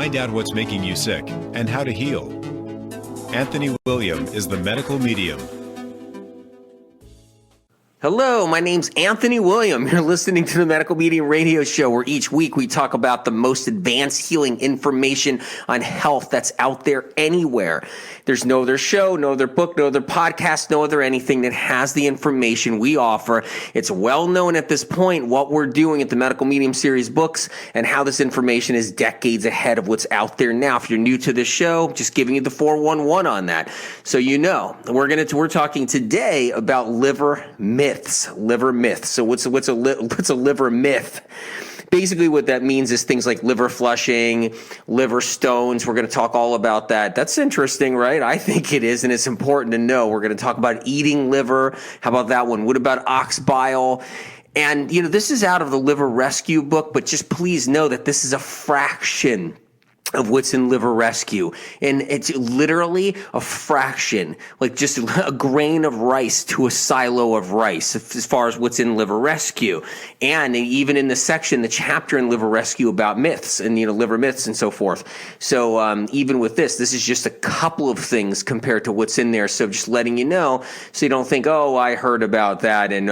Find out what's making you sick and how to heal. Anthony William is the medical medium. Hello, my name's Anthony William. You're listening to the Medical Medium Radio Show, where each week we talk about the most advanced healing information on health that's out there anywhere. There's no other show, no other book, no other podcast, no other anything that has the information we offer. It's well known at this point what we're doing at the Medical Medium series books and how this information is decades ahead of what's out there now. If you're new to the show, just giving you the 411 on that. So you know, we're talking today about liver myths. Liver myths. So what's a liver myth? Basically, what that means is things like liver flushing, liver stones. We're going to talk all about that. That's interesting, right? I think it is, and it's important to know. We're going to talk about eating liver. How about that one? What about ox bile? And, you know, this is out of the Liver Rescue book, but just please know that this is a fraction of what's in Liver Rescue. And it's literally a fraction, like just a grain of rice to a silo of rice as far as what's in Liver Rescue. And even in the chapter in Liver Rescue about myths and, you know, liver myths and so forth. So even with this is just a couple of things compared to what's in there. So just letting you know, so you don't think, oh, I heard about that and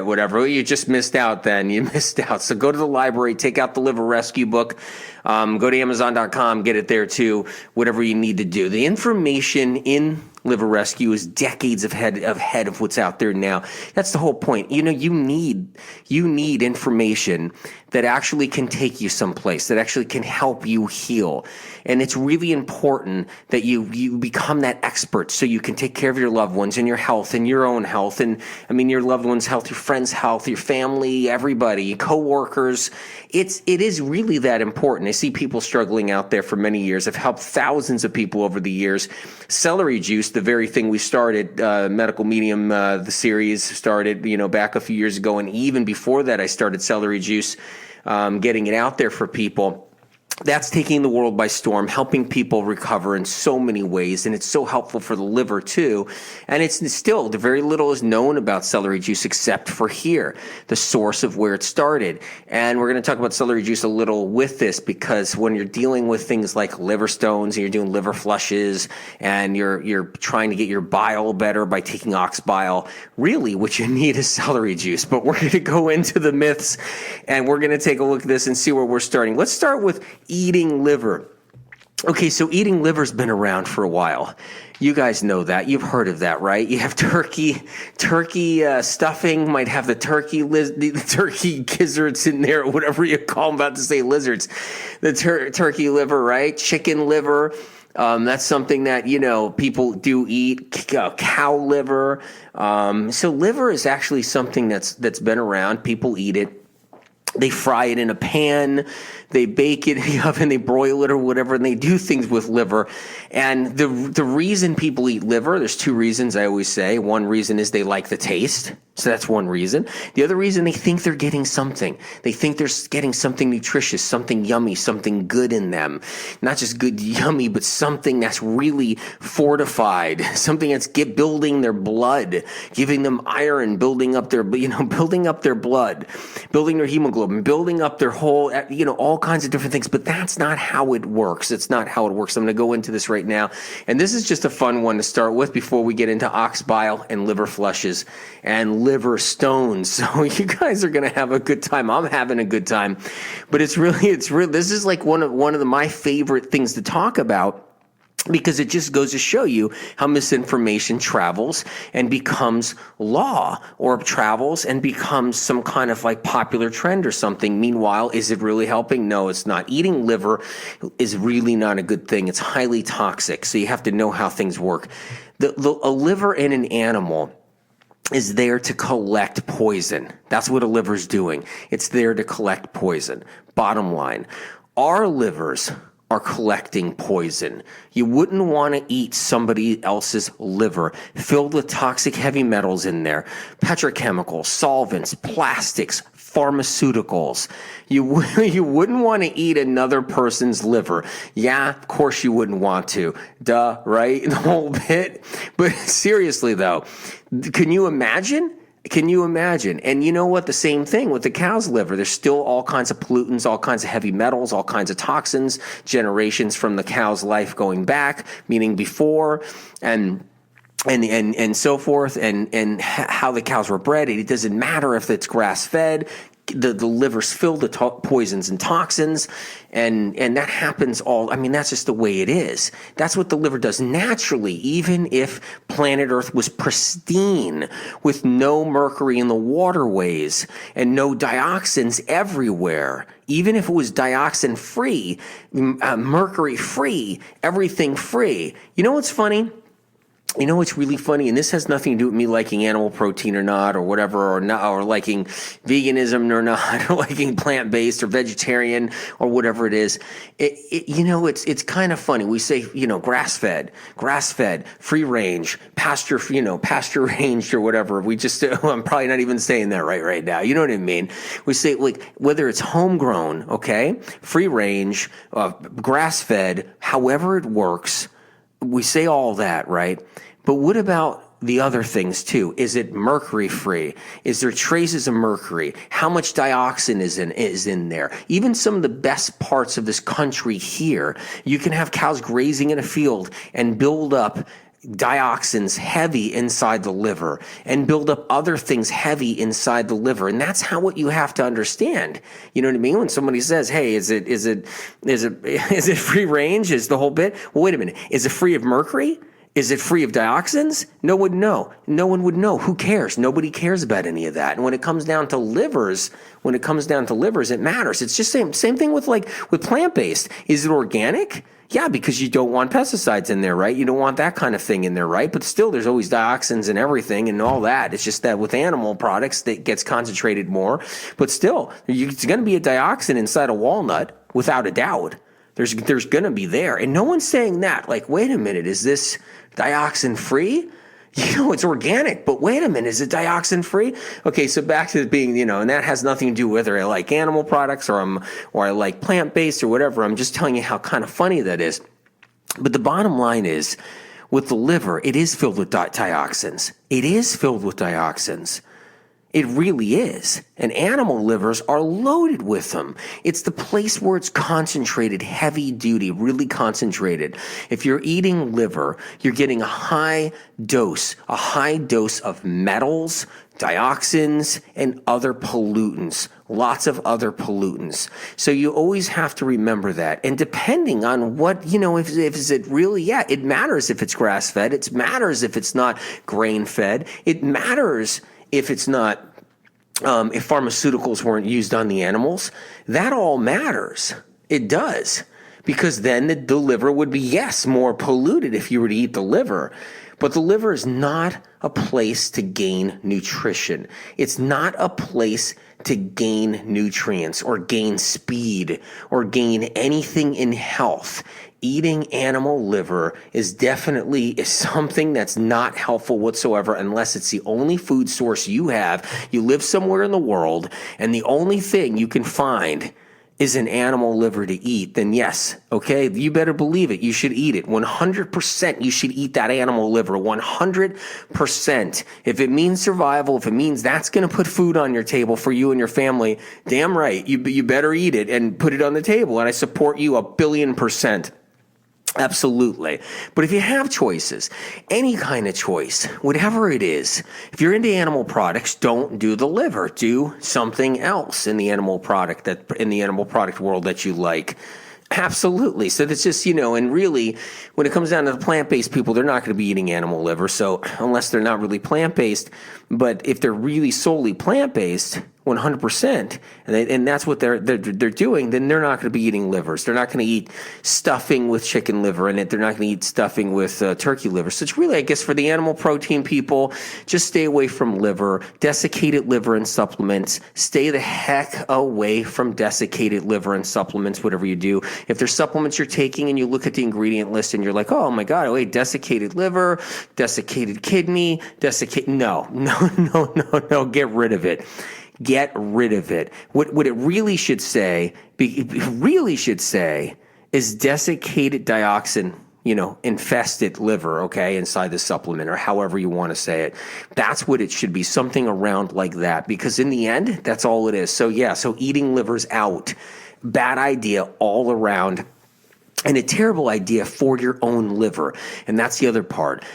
whatever. You just missed out then. You missed out. So go to the library, take out the Liver Rescue book. Go to Amazon.com, get it there too, whatever you need to do. The information in Liver Rescue is decades ahead of what's out there now. That's the whole point. You know, you need information that actually can take you someplace, that actually can help you heal. And it's really important that you become that expert so you can take care of your loved ones and your health and your own health. And I mean, your loved ones' health, your friends' health, your family, everybody, coworkers. It is really that important. I see people struggling out there for many years. I've helped thousands of people over the years. Celery juice, the very thing we started, Medical Medium, the series started, you know, back a few years ago. And even before that, I started celery juice, getting it out there for people. That's taking the world by storm, helping people recover in so many ways, and it's so helpful for the liver too. And it's still, very little is known about celery juice except for here, the source of where it started. And we're going to talk about celery juice a little with this, because when you're dealing with things like liver stones and you're doing liver flushes and you're trying to get your bile better by taking ox bile, really what you need is celery juice. But we're going to go into the myths and we're going to take a look at this and see where we're starting. Let's start with eating liver. Okay, so eating liver's been around for a while. You guys know that. You've heard of that, right? You have turkey stuffing, might have the turkey gizzards in there, or whatever you call them, about to say lizards. The turkey liver, right? Chicken liver. That's something that, you know, people do eat. Cow liver. So liver is actually something that's been around. People eat it. They fry it in a pan, they bake it in the oven, they broil it or whatever, and they do things with liver. And the reason people eat liver, there's two reasons I always say. One reason is they like the taste. So that's one reason. The other reason, they think they're getting something. They think they're getting something nutritious, something yummy, something good in them. Not just good, yummy, but something that's really fortified, something that's building their blood, giving them iron, building up their blood, building their hemoglobin, building up their whole, you know, all kinds of different things. But that's not how it works. It's not how it works. I'm going to go into this right now. And this is just a fun one to start with before we get into ox bile and liver flushes and liver stones. So you guys are going to have a good time. I'm having a good time. But it's really, this is like one of my favorite things to talk about, because it just goes to show you how misinformation travels and becomes law, or travels and becomes some kind of like popular trend or something. Meanwhile, is it really helping? No, it's not. Eating liver is really not a good thing. It's highly toxic. So you have to know how things work. A liver in an animal is there to collect poison. That's what a liver's doing. It's there to collect poison. Bottom line, our livers are collecting poison. You wouldn't want to eat somebody else's liver filled with toxic heavy metals in there, petrochemicals, solvents, plastics, pharmaceuticals. You wouldn't want to eat another person's liver. Yeah, of course you wouldn't want to. Duh, right? The whole bit. But seriously though, can you imagine? Can you imagine? And you know what? The same thing with the cow's liver. There's still all kinds of pollutants, all kinds of heavy metals, all kinds of toxins, generations from the cow's life going back, meaning before, and so forth, and how the cows were bred. It doesn't matter if it's grass fed. The liver's filled with poisons and toxins, and that happens all. I mean, that's just the way it is. That's what the liver does naturally. Even if planet Earth was pristine with no mercury in the waterways and no dioxins everywhere, even if it was dioxin free, mercury free, everything free. You know what's funny? You know what's really funny, and this has nothing to do with me liking animal protein or not, or whatever, or not, or liking veganism or not, or liking plant-based or vegetarian or whatever it is. It's kind of funny. We say, grass-fed, free range, pasture ranged or whatever. I'm probably not even saying that right now. You know what I mean? We say, like, whether it's homegrown, okay, free range, grass-fed, however it works. We say all that, right? But what about the other things too? Is it mercury free? Is there traces of mercury? How much dioxin is in there? Even some of the best parts of this country here, you can have cows grazing in a field and build up dioxins heavy inside the liver and build up other things heavy inside the liver. And that's what you have to understand. You know what I mean? When somebody says, hey, is it free range? Is the whole bit? Well, wait a minute. Is it free of mercury? Is it free of dioxins? No one would know. No one would know. Who cares? Nobody cares about any of that. And when it comes down to livers, it matters. It's just same thing with plant-based. Is it organic? Yeah, because you don't want pesticides in there, right? You don't want that kind of thing in there, right? But still, there's always dioxins and everything and all that. It's just that with animal products, that gets concentrated more. But still, it's going to be a dioxin inside a walnut, without a doubt. There's going to be there. And no one's saying that. Like, wait a minute, is this dioxin free? It's organic, but wait a minute, is it dioxin free? Okay, so back to being, and that has nothing to do with whether I like animal products or I like plant-based or whatever. I'm just telling you how kind of funny that is. But the bottom line is, with the liver, it is filled with dioxins. It is filled with dioxins. It really is. And animal livers are loaded with them. It's the place where it's concentrated, heavy duty, really concentrated. If you're eating liver, you're getting a high dose of metals, dioxins, and other pollutants. Lots of other pollutants. So you always have to remember that. And depending on what, if it really, it matters if it's grass-fed. It matters if it's not grain-fed. It matters if it's not, if pharmaceuticals weren't used on the animals. That all matters. It does. Because then the liver would be, yes, more polluted if you were to eat the liver. But the liver is not a place to gain nutrition. It's not a place to gain nutrients or gain speed or gain anything in health. Eating animal liver is definitely something that's not helpful whatsoever unless it's the only food source you have. You live somewhere in the world and the only thing you can find is an animal liver to eat, then yes, okay, you better believe it. You should eat it. 100% you should eat that animal liver. 100%. If it means survival, if it means that's going to put food on your table for you and your family, damn right, you better eat it and put it on the table. And I support you 1,000,000,000%. Absolutely. But if you have choices, any kind of choice, whatever it is, if you're into animal products, don't do the liver. Do something else in the animal product world that you like. Absolutely. So that's just, and really, when it comes down to the plant-based people, they're not going to be eating animal liver. So unless they're not really plant-based, but if they're really solely plant-based, 100%, and that's what they're doing, then they're not going to be eating livers. They're not going to eat stuffing with chicken liver in it. They're not going to eat stuffing with turkey liver. So it's really, I guess, for the animal protein people, just stay away from liver, desiccated liver and supplements. Stay the heck away from desiccated liver and supplements, whatever you do. If there's supplements you're taking and you look at the ingredient list and you're like, oh my God, wait, desiccated liver, desiccated kidney, no, get rid of it. Get rid of it. What it really should say is desiccated dioxin infested liver, okay, inside the supplement, or however you want to say it. That's what it should be, something around like that, because in the end, that's all it is. So eating livers out, bad idea all around, and a terrible idea for your own liver. And that's the other part.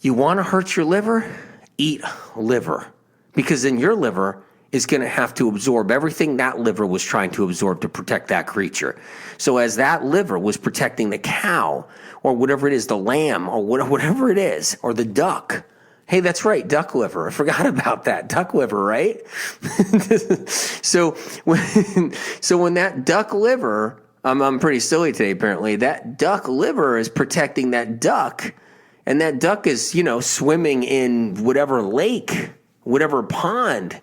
You want to hurt your liver? Eat liver, because then your liver is going to have to absorb everything that liver was trying to absorb to protect that creature. So as that liver was protecting the cow, or whatever it is, the lamb, or whatever it is, or the duck. Hey, that's right, duck liver. I forgot about that. Duck liver, right? So when that duck liver, I'm pretty silly today apparently, that duck liver is protecting that duck, and that duck is, swimming in whatever lake, whatever pond,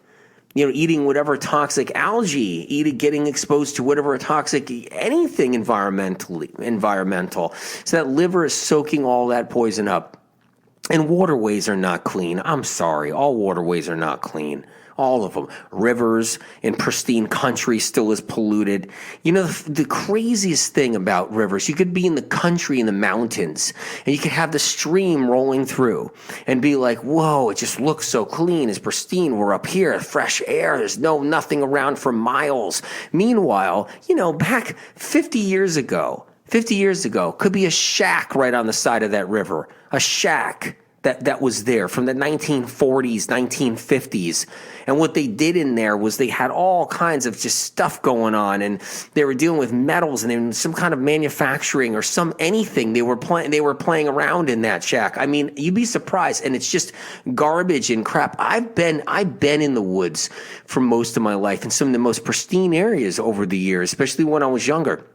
eating whatever toxic algae, getting exposed to whatever toxic anything environmental. So that liver is soaking all that poison up. And waterways are not clean. I'm sorry, all waterways are not clean. All of them. Rivers in pristine country still is polluted. The craziest thing about rivers, you could be in the country in the mountains, and you could have the stream rolling through and be like, whoa, it just looks so clean, it's pristine. We're up here, fresh air, there's nothing around for miles. Meanwhile, back 50 years ago, could be a shack right on the side of that river. A shack that was there from the 1940s, 1950s. And what they did in there was they had all kinds of just stuff going on, and they were dealing with metals and some kind of manufacturing or anything. They were playing around in that shack. I mean, you'd be surprised, and it's just garbage and crap. I've been in the woods for most of my life in some of the most pristine areas over the years, especially when I was younger.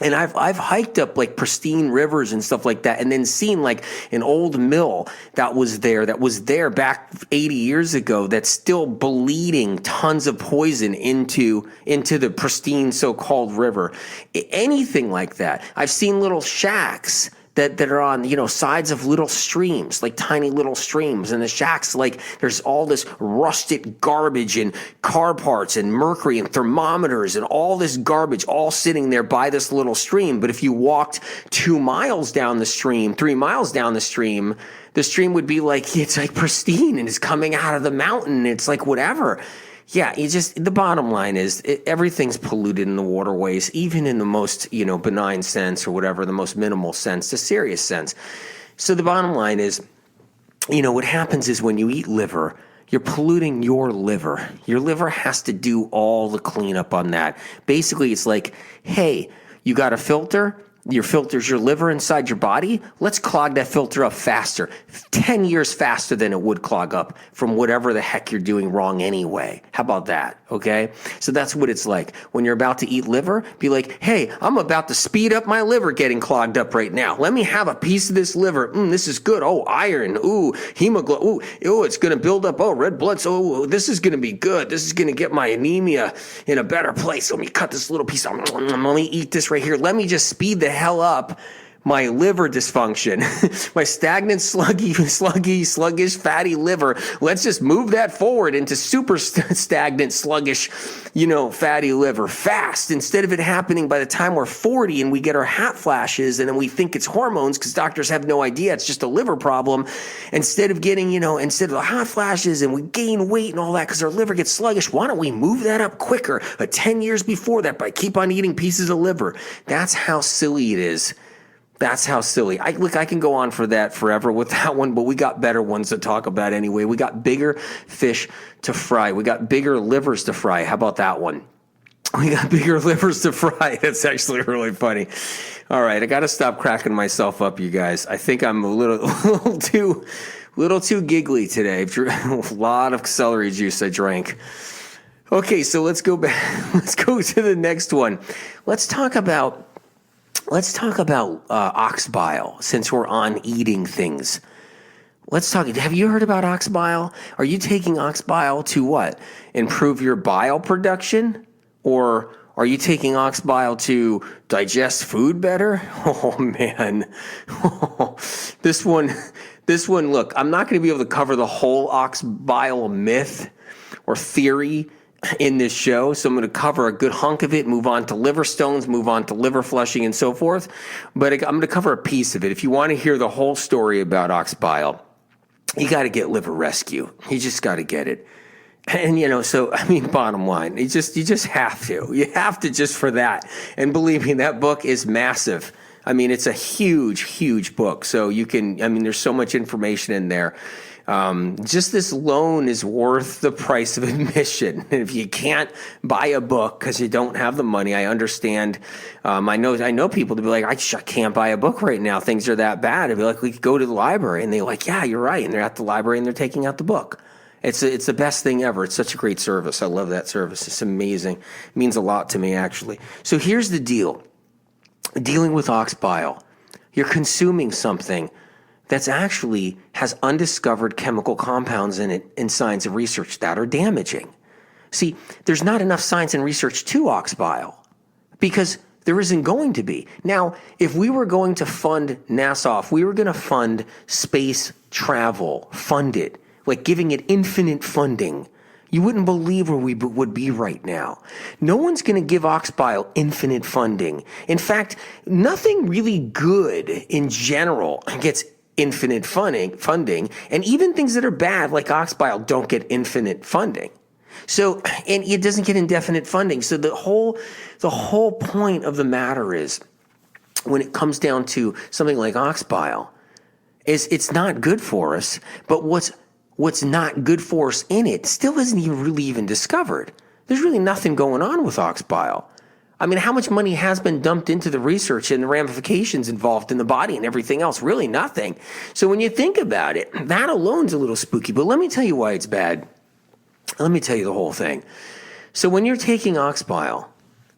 And I've hiked up like pristine rivers and stuff like that, and then seen like an old mill that was there back 80 years ago that's still bleeding tons of poison into the pristine so-called river. Anything like that. I've seen little shacks that are on, sides of little streams, like tiny little streams. And the shacks, like there's all this rusted garbage and car parts and mercury and thermometers and all this garbage all sitting there by this little stream. But if you walked 2 miles down the stream, 3 miles down the stream would be like, it's like pristine and it's coming out of the mountain. It's like whatever. Yeah, the bottom line is everything's polluted in the waterways, even in the most, benign sense or whatever, the most minimal sense, the serious sense. So the bottom line is, what happens is when you eat liver, you're polluting your liver. Your liver has to do all the cleanup on that. Basically, it's like, hey, you got a filter? Your filter's your liver inside your body. Let's clog that filter up faster, 10 years faster than it would clog up from whatever the heck you're doing wrong anyway. How about that? Okay. So that's what it's like when you're about to eat liver. Be like, hey, I'm about to speed up my liver getting clogged up right now. Let me have a piece of this liver. This is good. Oh, iron. Ooh, hemoglobin. Ooh, it's going to build up. Oh, red blood. So this is going to be good. This is going to get my anemia in a better place. Let me cut this little piece. Let me eat this right here. Let me just speed the hell up my liver dysfunction, my stagnant, sluggish, fatty liver. Let's just move that forward into super stagnant, sluggish, fatty liver fast, instead of it happening by the time we're 40 and we get our hot flashes and then we think it's hormones because doctors have no idea it's just a liver problem. Instead of getting, instead of the hot flashes and we gain weight and all that because our liver gets sluggish, why don't we move that up quicker, 10 years before that, by keep on eating pieces of liver? That's how silly it is. That's how silly. I can go on for that forever with that one, but we got better ones to talk about anyway. We got bigger fish to fry. We got bigger livers to fry. How about that one? We got bigger livers to fry. That's actually really funny. All right, I got to stop cracking myself up, you guys. I think I'm a little too giggly today. A lot of celery juice I drank. Okay, so let's go back. Let's go to the next one. Let's talk about ox bile, since we're on eating things. Have you heard about ox bile? Are you taking ox bile to what? Improve your bile production? Or are you taking ox bile to digest food better? Oh man. This one, look, I'm not going to be able to cover the whole ox bile myth or theory in this show. So I'm going to cover a good hunk of it, move on to liver stones, move on to liver flushing and so forth. But I'm going to cover a piece of it. If you want to hear the whole story about ox bile, you got to get Liver Rescue. You just got to get it. And, so, bottom line, you just have to. You have to just for that. And believe me, that book is massive. It's a huge, huge book. So you can, there's so much information in there. Just this loan is worth the price of admission. And if you can't buy a book because you don't have the money, I understand. I know people to be like, I can't buy a book right now. Things are that bad. I'd be like, we could go to the library. And they're like, yeah, you're right. And they're at the library and they're taking out the book. It's the best thing ever. It's such a great service. I love that service. It's amazing. It means a lot to me, actually. So here's the deal. Dealing with ox bile, you're consuming something that's actually has undiscovered chemical compounds in it in science and research that are damaging. See, there's not enough science and research to ox bile because there isn't going to be. Now, if we were going to fund NASA, if we were going to fund space travel, fund it, like giving it infinite funding, you wouldn't believe where we would be right now. No one's going to give ox bile infinite funding. In fact, nothing really good in general gets infinite funding, and even things that are bad like ox bile don't get infinite funding. So, and it doesn't get indefinite funding. So the whole point of the matter is, when it comes down to something like ox bile, is it's not good for us, but what's not good for us in it still isn't even discovered. There's really nothing going on with ox bile. How much money has been dumped into the research and the ramifications involved in the body and everything else? Really nothing. So when you think about it, that alone's a little spooky, but let me tell you why it's bad. Let me tell you the whole thing. So when you're taking ox bile,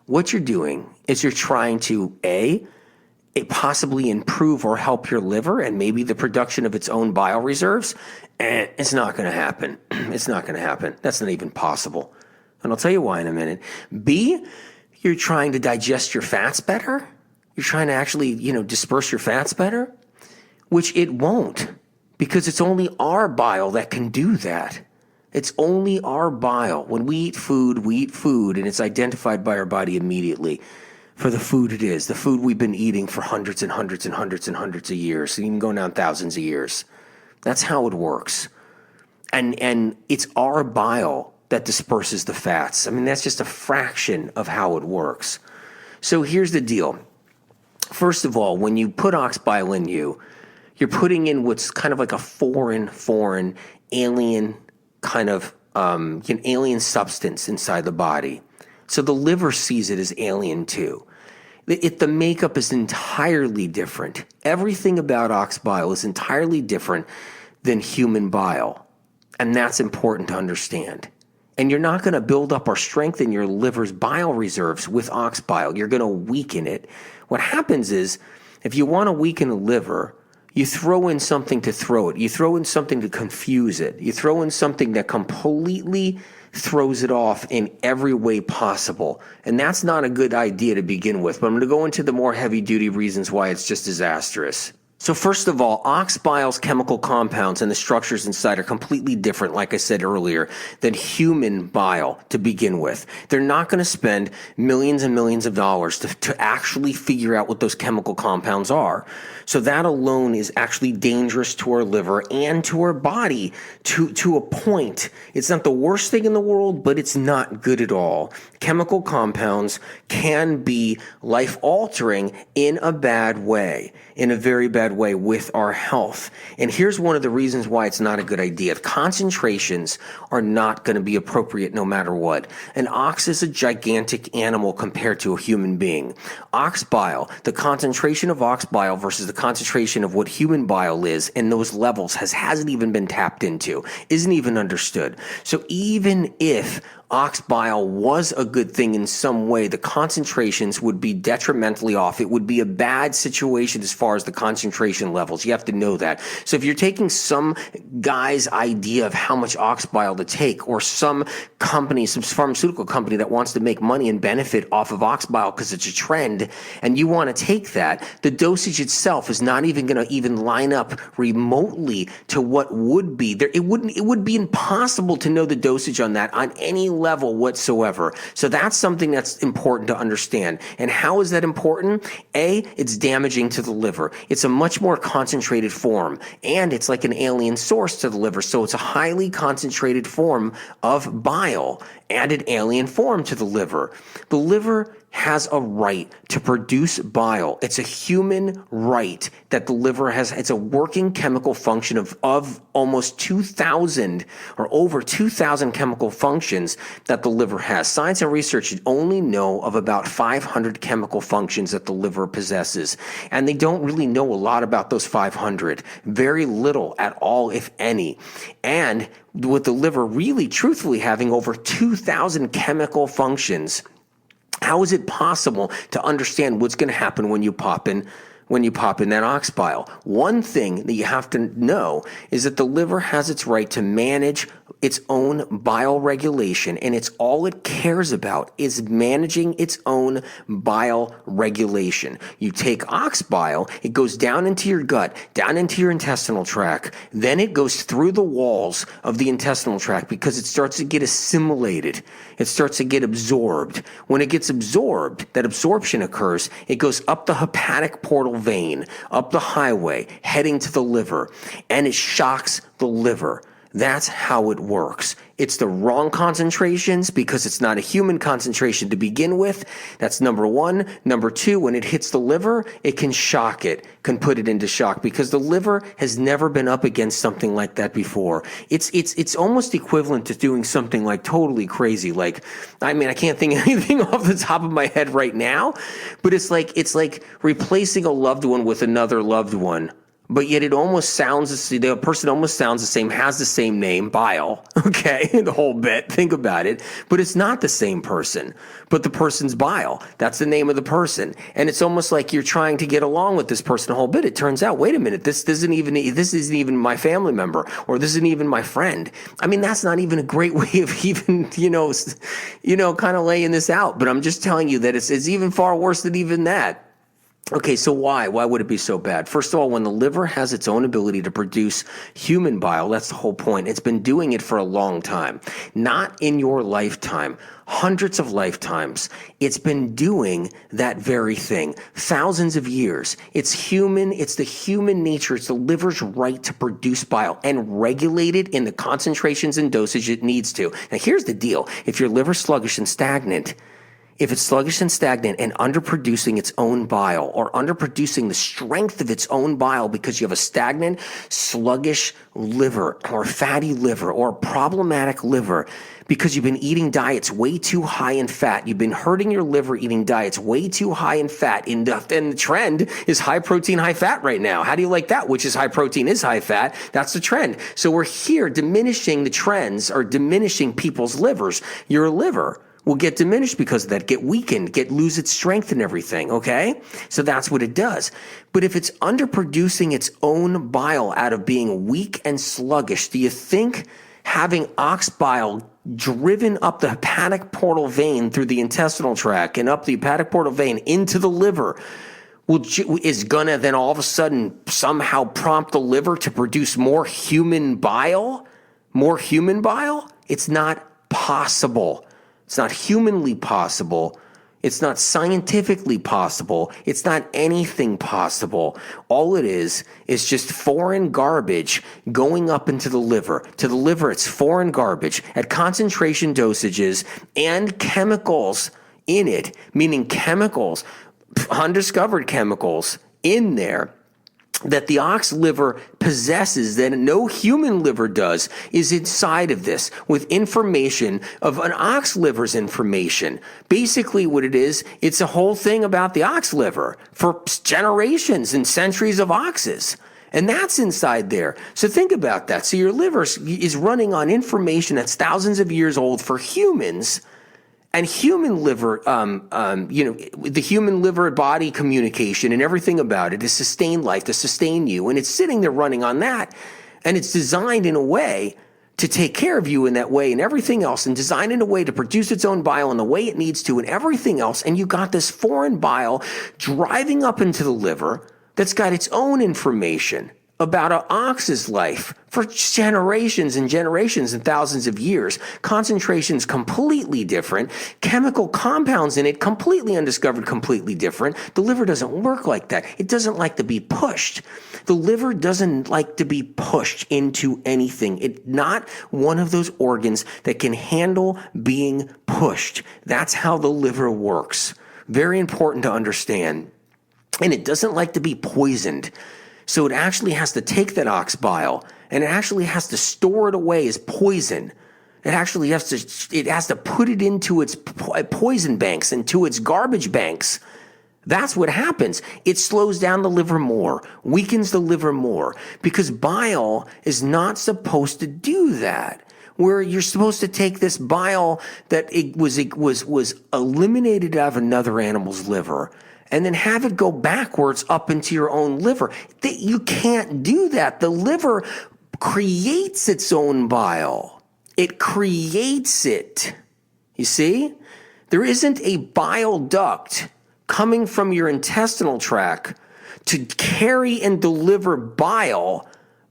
what you're doing is you're trying to, it possibly improve or help your liver and maybe the production of its own bile reserves. And it's not going to happen. It's not going to happen. That's not even possible. And I'll tell you why in a minute. B, you're trying to digest your fats better. You're trying to actually, disperse your fats better, which it won't because it's only our bile that can do that. It's only our bile. When we eat food, and it's identified by our body immediately for the food it is, the food we've been eating for hundreds and hundreds and hundreds and hundreds of years, and even going down thousands of years. That's how it works. And it's our bile that disperses the fats. That's just a fraction of how it works. So here's the deal. First of all, when you put ox bile in you're putting in what's kind of like a foreign, alien kind of alien substance inside the body. So the liver sees it as alien too. The makeup is entirely different. Everything about ox bile is entirely different than human bile. And that's important to understand. And you're not going to build up or strengthen your liver's bile reserves with ox bile. You're going to weaken it. What happens is, if you want to weaken a liver, you throw in something to throw it. You throw in something to confuse it. You throw in something that completely throws it off in every way possible. And that's not a good idea to begin with. But I'm going to go into the more heavy-duty reasons why it's just disastrous. So first of all, ox bile's chemical compounds and the structures inside are completely different, like I said earlier, than human bile to begin with. They're not going to spend millions and millions of dollars to actually figure out what those chemical compounds are. So that alone is actually dangerous to our liver and to our body to a point. It's not the worst thing in the world, but it's not good at all. Chemical compounds can be life-altering in a bad way, in a very bad way with our health. And here's one of the reasons why it's not a good idea. Concentrations are not going to be appropriate no matter what. An ox is a gigantic animal compared to a human being. Ox bile, the concentration of ox bile versus the concentration of what human bile is, and those levels hasn't even been tapped into, isn't even understood. So even if ox bile was a good thing in some way, the concentrations would be detrimentally off. It would be a bad situation as far as the concentration levels. You have to know that. So if you're taking some guy's idea of how much ox bile to take, or some company, some pharmaceutical company that wants to make money and benefit off of ox bile because it's a trend, and you want to take that, the dosage itself is not even going to even line up remotely to what would be there. It would be impossible to know the dosage on that on any level whatsoever. So that's something that's important to understand. And how is that important? A, it's damaging to the liver. It's a much more concentrated form, and it's like an alien source to the liver. So it's a highly concentrated form of bile and an alien form to the liver. The liver has a right to produce bile. It's a human right that the liver has. It's a working chemical function of almost 2,000 or over 2,000 chemical functions that the liver has. Science and research only know of about 500 chemical functions that the liver possesses. And they don't really know a lot about those 500. Very little at all, if any. And with the liver really truthfully having over 2,000 chemical functions, how is it possible to understand what's going to happen when you pop in that ox bile? One thing that you have to know is that the liver has its right to manage its own bile regulation, and it's all it cares about is managing its own bile regulation. You take ox bile, it goes down into your gut, down into your intestinal tract, then it goes through the walls of the intestinal tract because it starts to get assimilated. It starts to get absorbed. When it gets absorbed, that absorption occurs, it goes up the hepatic portal vein, up the highway, heading to the liver, and it shocks the liver. That's how it works. It's the wrong concentrations because it's not a human concentration to begin with. That's number one. Number two, when it hits the liver, it can shock it, can put it into shock because the liver has never been up against something like that before. It's almost equivalent to doing something like totally crazy. Like, I mean, I can't think of anything off the top of my head right now, but it's like replacing a loved one with another loved one. But yet it almost sounds, the person almost sounds the same, has the same name, bile, okay, the whole bit, think about it. But it's not the same person, but the person's bile. That's the name of the person. And it's almost like you're trying to get along with this person a whole bit. It turns out, wait a minute, this isn't even my family member, or this isn't even my friend. I mean, that's not even a great way of even, kind of laying this out. But I'm just telling you that it's even far worse than even that. Okay, so why? Why would it be so bad? First of all, when the liver has its own ability to produce human bile, that's the whole point. It's been doing it for a long time. Not in your lifetime. Hundreds of lifetimes. It's been doing that very thing. Thousands of years. It's human. It's the human nature. It's the liver's right to produce bile and regulate it in the concentrations and dosage it needs to. Now, here's the deal. If your liver's sluggish and stagnant, if it's sluggish and stagnant and underproducing its own bile or underproducing the strength of its own bile because you have a stagnant, sluggish liver or fatty liver or problematic liver because you've been eating diets way too high in fat, you've been hurting your liver eating diets way too high in fat, and the trend is high protein, high fat right now. How do you like that? Which is high protein is high fat. That's the trend. So we're here diminishing the trends or diminishing people's livers. Your liver will get diminished because of that, get weakened, lose its strength and everything, okay? So that's what it does. But if it's underproducing its own bile out of being weak and sluggish, do you think having ox bile driven up the hepatic portal vein through the intestinal tract and up the hepatic portal vein into the liver is gonna then all of a sudden somehow prompt the liver to produce more human bile? More human bile? It's not possible. It's not humanly possible. It's not scientifically possible. It's not anything possible. All it is just foreign garbage going up into the liver. To the liver, it's foreign garbage at concentration dosages and chemicals in it, meaning chemicals, undiscovered chemicals in there that the ox liver possesses that no human liver does is inside of this with information of an ox liver's information. Basically what it is, it's a whole thing about the ox liver for generations and centuries of oxes. And that's inside there. So think about that. So your liver is running on information that's thousands of years old for humans. And human liver, the human liver body communication and everything about it to sustain life, to sustain you. And it's sitting there running on that. And it's designed in a way to take care of you in that way and everything else, and designed in a way to produce its own bile in the way it needs to and everything else. And you got this foreign bile driving up into the liver that's got its own information about an ox's life for generations and generations and thousands of years. Concentrations completely different. Chemical compounds in it completely undiscovered, completely different. The liver doesn't work like that. It doesn't like to be pushed. The liver doesn't like to be pushed into anything. It's not one of those organs that can handle being pushed. That's how the liver works. Very important to understand. And it doesn't like to be poisoned. So it actually has to take that ox bile and it actually has to store it away as poison. It actually has to put it into its poison banks, into its garbage banks. That's what happens. It slows down the liver more, weakens the liver more, because bile is not supposed to do that. Where you're supposed to take this bile that it was eliminated out of another animal's liver and then have it go backwards up into your own liver. You can't do that. The liver creates its own bile. It creates it. You see? There isn't a bile duct coming from your intestinal tract to carry and deliver bile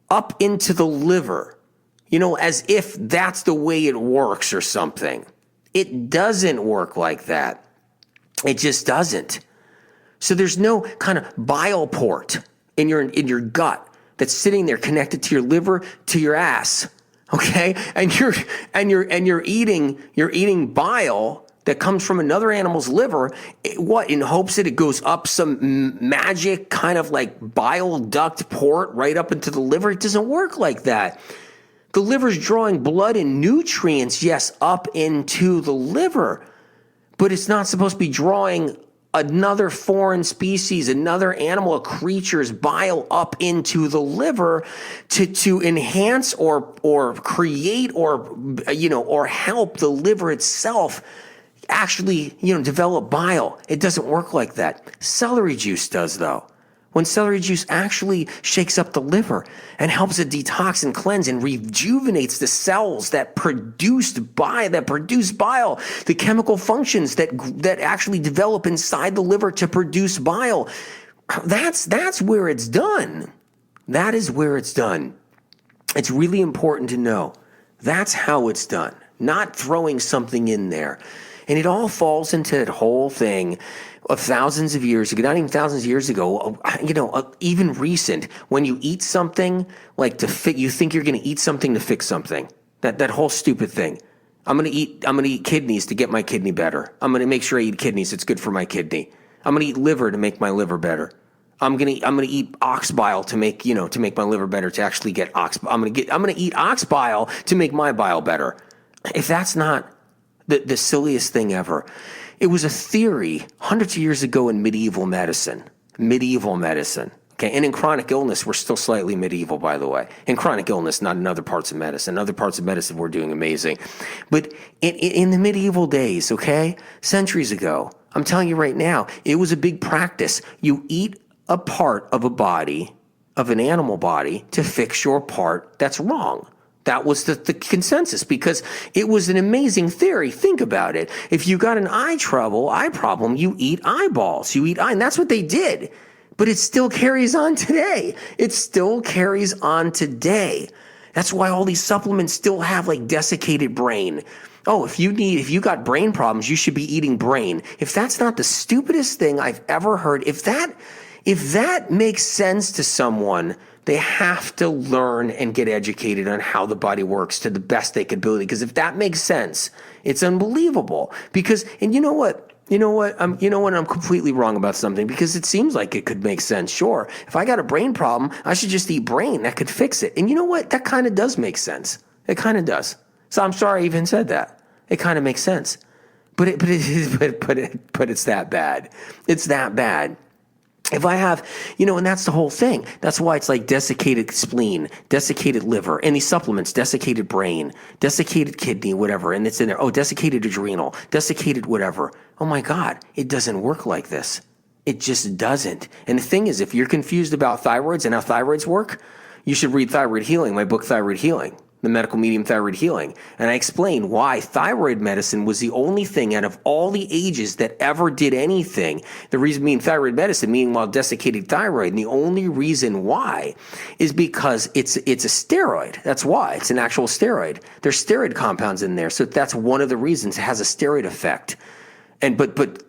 up into the liver. You know, as if that's the way it works or something. It doesn't work like that. It just doesn't. So there's no kind of bile port in your gut that's sitting there connected to your liver, to your ass. Okay? And you're eating bile that comes from another animal's liver, in hopes that it goes up some magic kind of like bile duct port right up into the liver. It doesn't work like that. The liver's drawing blood and nutrients, yes, up into the liver, but it's not supposed to be drawing another foreign species, another animal, a creature's bile up into the liver to enhance or create or help the liver itself actually, develop bile. It doesn't work like that. Celery juice does, though. When celery juice actually shakes up the liver and helps it detox and cleanse and rejuvenates the cells that produce bile, the chemical functions that actually develop inside the liver to produce bile, that's where it's done. That is where it's done. It's really important to know. That's how it's done, not throwing something in there. And it all falls into that whole thing of thousands of years ago, not even thousands of years ago, even recent, when you eat something you think you're going to eat something to fix something. That whole stupid thing. I'm going to eat kidneys to get my kidney better. I'm going to make sure I eat kidneys. It's good for my kidney. I'm going to eat liver to make my liver better. I'm going to eat ox bile to make my liver better, to actually get ox. I'm going to eat ox bile to make my bile better. If that's not the silliest thing ever. It was a theory hundreds of years ago in medieval medicine. Okay, and in chronic illness, we're still slightly medieval, by the way. In chronic illness, not in other parts of medicine. Other parts of medicine, we're doing amazing. But in the medieval days, okay, centuries ago, I'm telling you right now, it was a big practice. You eat a part of a body, of an animal body, to fix your part that's wrong. That was the consensus, because it was an amazing theory. Think about it. If you got an eye problem, you eat eyeballs. You eat eye, and that's what they did. But it still carries on today. That's why all these supplements still have like desiccated brain. Oh, if you got brain problems, you should be eating brain. If that's not the stupidest thing I've ever heard, if that makes sense to someone, they have to learn and get educated on how the body works to the best they can ability. Because if that makes sense, it's unbelievable. And you know what? I'm completely wrong about something, because it seems like it could make sense. Sure, if I got a brain problem, I should just eat brain. That could fix it. And you know what? That kind of does make sense. It kind of does. So I'm sorry I even said that. It kind of makes sense. But it's that bad. It's that bad. If I have, and that's the whole thing. That's why it's like desiccated spleen, desiccated liver, and these supplements, desiccated brain, desiccated kidney, whatever, and it's in there. Oh, desiccated adrenal, desiccated whatever. Oh my God, it doesn't work like this. It just doesn't. And the thing is, if you're confused about thyroids and how thyroids work, you should read Thyroid Healing, my book, Thyroid Healing. the medical medium thyroid healing. And I explained why thyroid medicine was the only thing out of all the ages that ever did anything. The reason being thyroid medicine, meanwhile desiccated thyroid, and the only reason why is because it's a steroid. That's why. It's an actual steroid. There's steroid compounds in there. So that's one of the reasons it has a steroid effect. And but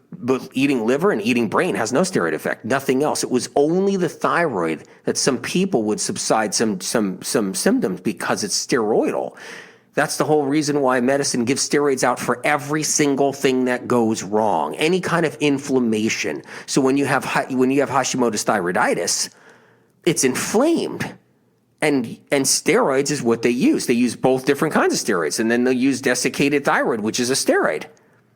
eating liver and eating brain has no steroid effect. Nothing else. It was only the thyroid that some people would subside some symptoms because it's steroidal. That's the whole reason why medicine gives steroids out for every single thing that goes wrong, any kind of inflammation. So when you have Hashimoto's thyroiditis, it's inflamed. And steroids is what they use. They use both different kinds of steroids, and then they'll use desiccated thyroid, which is a steroid.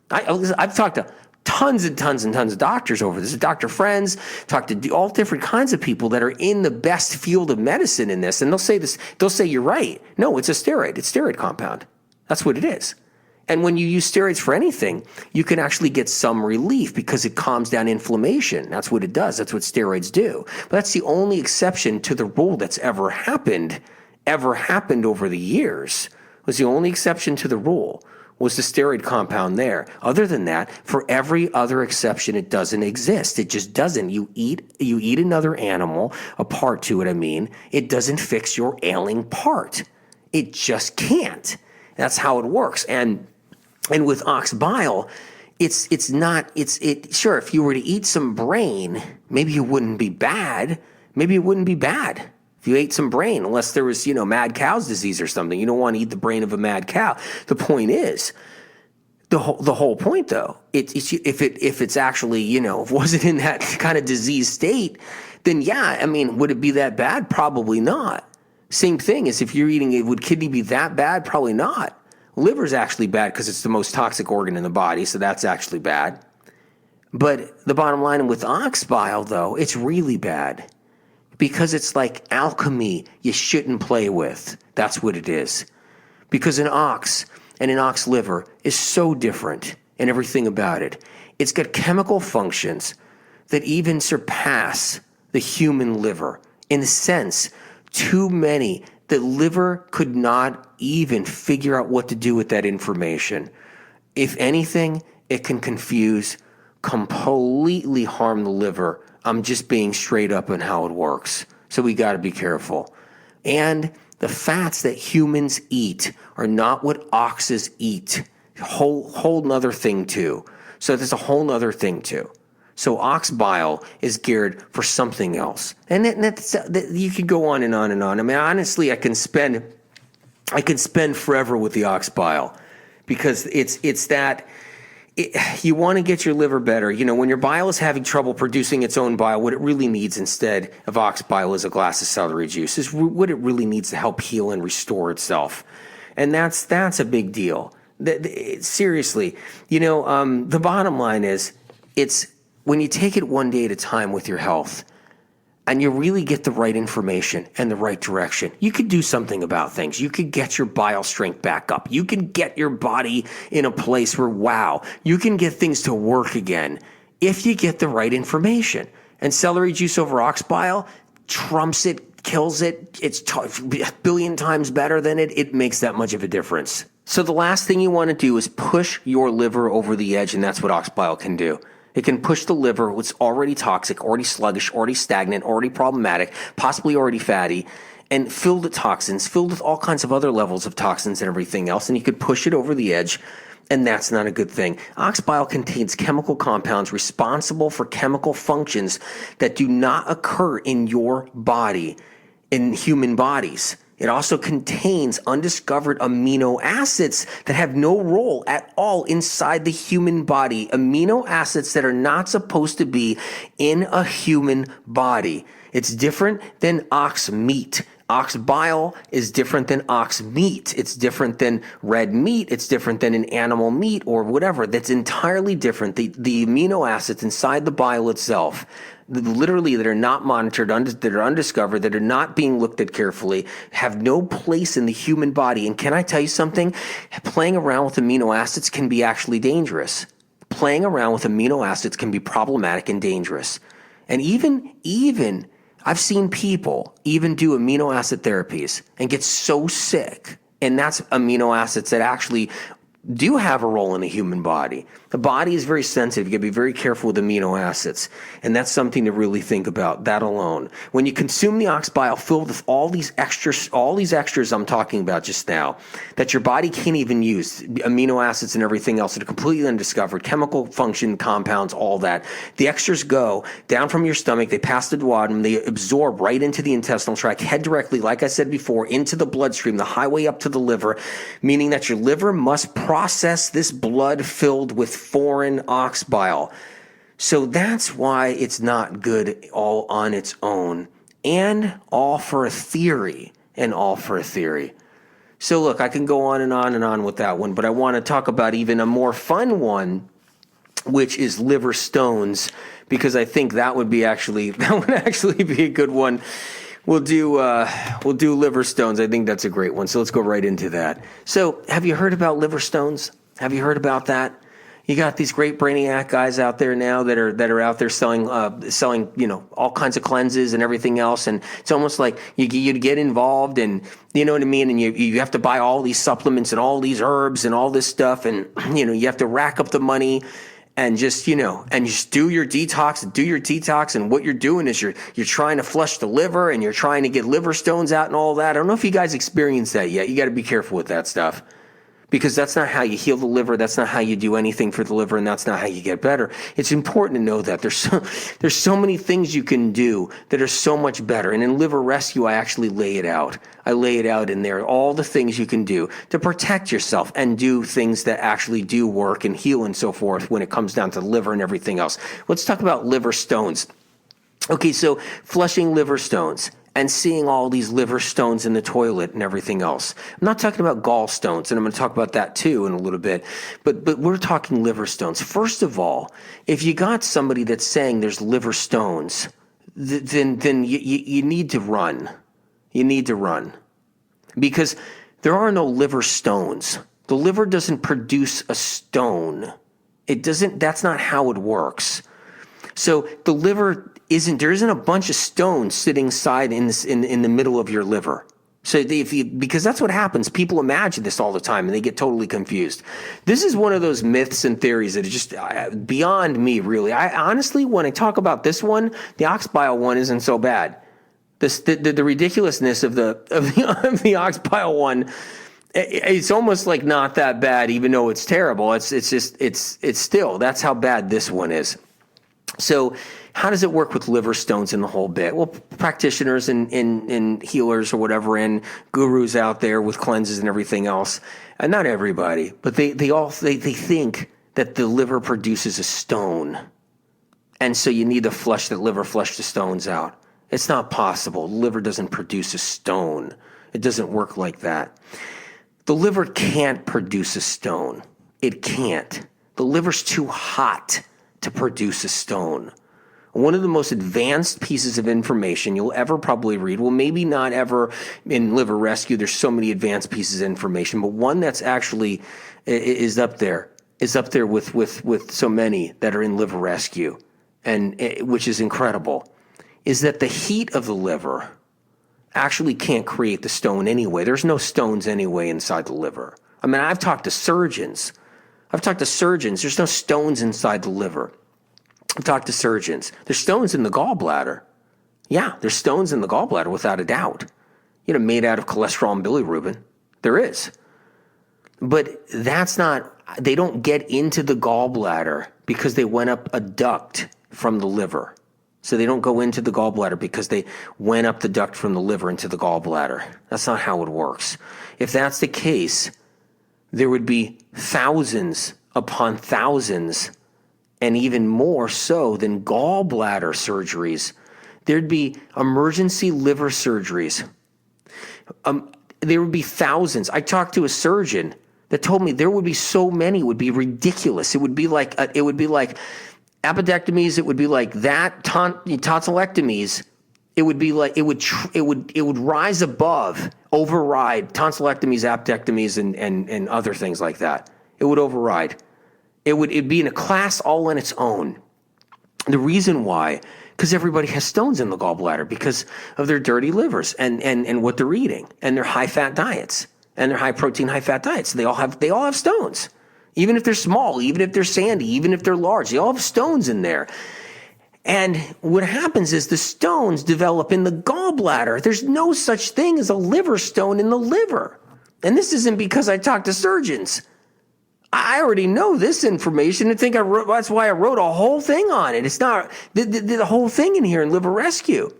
I've talked to tons and tons and tons of doctors over this, doctor friends, talked to all different kinds of people that are in the best field of medicine in this, and they'll say you're right. No, it's a steroid. It's steroid compound. That's what it is. And when you use steroids for anything, you can actually get some relief because it calms down inflammation. That's what it does. That's what steroids do. But that's the only exception to the rule that's ever happened over the years. It was the only exception to the rule. Was the steroid compound there. Other than that, for every other exception, it doesn't exist. It just doesn't. You eat another animal, a part to it, I mean, it doesn't fix your ailing part. It just can't. That's how it works. And with ox bile, sure, if you were to eat some brain, maybe it wouldn't be bad. If you ate some brain, unless there was, mad cow's disease or something, you don't want to eat the brain of a mad cow. The point is, the whole point though, if it's actually, if it wasn't in that kind of disease state, then yeah, I mean, would it be that bad? Probably not. Same thing as if you're eating it, would kidney be that bad? Probably not. Liver's actually bad because it's the most toxic organ in the body, so that's actually bad. But the bottom line with ox bile though, it's really bad. Because it's like alchemy you shouldn't play with. That's what it is. Because an ox and an ox liver is so different in everything about it. It's got chemical functions that even surpass the human liver. In a sense, too many. The liver could not even figure out what to do with that information. If anything, it can confuse, completely harm the liver. I'm just being straight up on how it works. So we got to be careful. And the fats that humans eat are not what oxes eat. Whole nother thing too. So there's a whole nother thing too. So ox bile is geared for something else. And you could go on and on and on. I mean, honestly, I could spend forever with the ox bile because it's that. You want to get your liver better. When your bile is having trouble producing its own bile, what it really needs instead of ox bile is a glass of celery juice. Is what it really needs to help heal and restore itself. And that's a big deal. Seriously, the bottom line is it's when you take it one day at a time with your health, and you really get the right information and the right direction, you could do something about things. You could get your bile strength back up. You can get your body in a place where, wow, you can get things to work again if you get the right information. And celery juice over ox bile trumps it, kills it. It's a billion times better than it. It makes that much of a difference. So the last thing you want to do is push your liver over the edge, and that's what ox bile can do. It can push the liver, what's already toxic, already sluggish, already stagnant, already problematic, possibly already fatty, and filled with toxins, filled with all kinds of other levels of toxins and everything else, and you could push it over the edge, and that's not a good thing. Ox bile contains chemical compounds responsible for chemical functions that do not occur in your body, in human bodies. It also contains undiscovered amino acids that have no role at all inside the human body. Amino acids that are not supposed to be in a human body. It's different than ox meat. Ox bile is different than ox meat. It's different than red meat. It's different than an animal meat or whatever. That's entirely different. The amino acids inside the bile itself, literally that are not monitored, that are undiscovered, that are not being looked at carefully, have no place in the human body. And can I tell you something? Playing around with amino acids can be actually dangerous. Playing around with amino acids can be problematic and dangerous. And even I've seen people even do amino acid therapies and get so sick And that's amino acids that actually do have a role in the human body. The body is very sensitive. You got to be very careful with amino acids. And that's something to really think about, that alone. When you consume the ox bile filled with all these extras I'm talking about just now, that your body can't even use, amino acids and everything else that are completely undiscovered, chemical function compounds, all that. The extras go down from your stomach, they pass the duodenum, they absorb right into the intestinal tract, head directly, like I said before, into the bloodstream, the highway up to the liver, meaning that your liver must process this blood filled with foreign ox bile. So that's why it's not good all on its own, and all for a theory, So look, I can go on and on and on with that one, but I want to talk about even a more fun one, which is liver stones, because I think that would actually be a good one. We'll do liver stones. I think that's a great one. So let's go right into that. So have you heard about liver stones? Have you heard about that? You got these great brainiac guys out there now that are out there selling all kinds of cleanses and everything else, and it's almost like you get involved, and you know what I mean, and you have to buy all these supplements and all these herbs and all this stuff, and you have to rack up the money. And just do your detox, and what you're doing is you're trying to flush the liver, and you're trying to get liver stones out and all that. I don't know if you guys experienced that yet. You got to be careful with that stuff, because that's not how you heal the liver. That's not how you do anything for the liver, and that's not how you get better. It's important to know that there's so many things you can do that are so much better. And in Liver Rescue, I actually lay it out. I lay it out in there, all the things you can do to protect yourself and do things that actually do work and heal and so forth when it comes down to the liver and everything else. Let's talk about liver stones. Okay, so flushing liver stones and seeing all these liver stones in the toilet and everything else. I'm not talking about gallstones, and I'm going to talk about that too in a little bit, but we're talking liver stones. First of all, if you got somebody that's saying there's liver stones, then you need to run. You need to run, because there are no liver stones. The liver doesn't produce a stone. It doesn't. That's not how it works. So the liver there isn't a bunch of stones sitting inside in the middle of your liver. So because that's what happens. People imagine this all the time and they get totally confused. This is one of those myths and theories that are just beyond me, really. I honestly, when I talk about this one, the ox bile one isn't so bad. The ridiculousness of the ox bile one, it's almost like not that bad, even though it's terrible. It's still, that's how bad this one is. So how does it work with liver stones in the whole bit? Well, practitioners and healers or whatever, and gurus out there with cleanses and everything else, and not everybody, but they think that the liver produces a stone, and so you need to flush the stones out. It's not possible. The liver doesn't produce a stone. It doesn't work like that. The liver can't produce a stone. It can't. The liver's too hot to produce a stone. One of the most advanced pieces of information you'll ever probably read, well, maybe not ever in Liver Rescue, there's so many advanced pieces of information, but one that's actually is up there with so many that are in Liver Rescue, and which is incredible, is that the heat of the liver actually can't create the stone anyway. There's no stones anyway inside the liver. I mean, I've talked to surgeons. There's no stones inside the liver. I've talked to surgeons. There's stones in the gallbladder. Yeah, there's stones in the gallbladder without a doubt. Made out of cholesterol and bilirubin. There is. But they don't get into the gallbladder because they went up a duct from the liver. So they don't go into the gallbladder because they went up the duct from the liver into the gallbladder. That's not how it works. If that's the case, there would be thousands upon thousands, and even more so than gallbladder surgeries. There'd be emergency liver surgeries. There would be thousands. I talked to a surgeon that told me there would be so many. It would be ridiculous. It would be like appendectomies. It would be like that tonsillectomies. It would be like it would rise above, override tonsillectomies, appendectomies, and other things like that. It would override. It'd be in a class all on its own. The reason why, because everybody has stones in the gallbladder because of their dirty livers and what they're eating and their high-fat diets. and they're high protein, high fat diets. They all have stones. Even if they're small, even if they're sandy, even if they're large, they all have stones in there. And what happens is the stones develop in the gallbladder. There's no such thing as a liver stone in the liver. And this isn't because I talked to surgeons. I already know this information and that's why I wrote a whole thing on it. It's not the whole thing in here in Liver Rescue.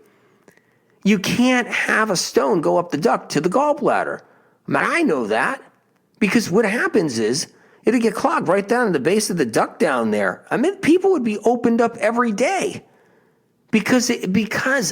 You can't have a stone go up the duct to the gallbladder. I know that because what happens is it'll get clogged right down in the base of the duct down there. People would be opened up every day because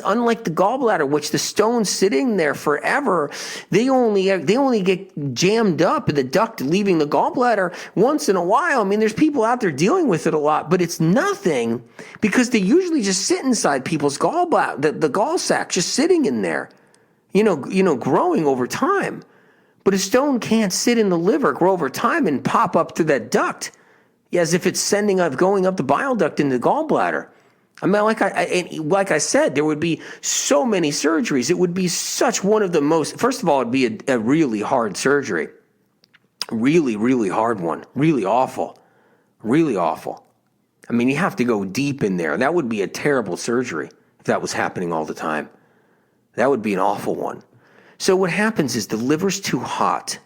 unlike the gallbladder, which the stone's sitting there forever, they only get jammed up in the duct leaving the gallbladder once in a while. There's people out there dealing with it a lot, but it's nothing because they usually just sit inside people's gallbladder, the gall sac just sitting in there, growing over time. But a stone can't sit in the liver, grow over time, and pop up through that duct as if it's going up the bile duct into the gallbladder. Like I said, there would be so many surgeries. It would be such one of the most, first of all, it'd be a really hard surgery. Really, really hard one. Really awful. Really awful. You have to go deep in there. That would be a terrible surgery if that was happening all the time. That would be an awful one. So what happens is the liver's too hot.